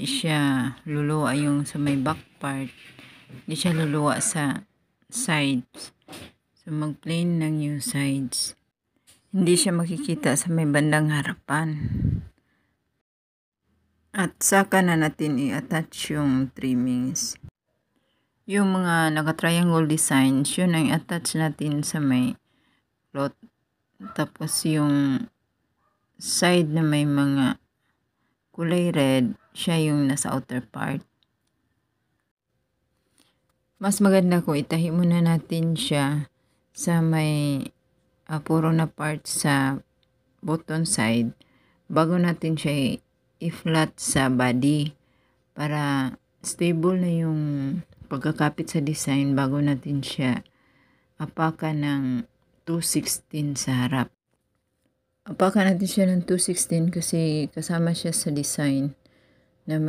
siya luluwa yung sa may back part. Hindi siya luluwa sa sides. So, mag-plain lang yung sides. Hindi siya makikita sa may bandang harapan. At saka na natin i-attach yung trimmings. Yung mga naka-triangle designs, yun ang i-attach natin sa may cloth. Tapos yung side na may mga kulay red, siya yung nasa outer part. Mas maganda kung itahi muna natin siya sa may puro na part sa button side bago natin siya i-flat sa body para stable na yung pagkakapit sa design bago natin siya apakan ng 216 sa harap. Apakan natin siya ng 216 kasi kasama siya sa design na may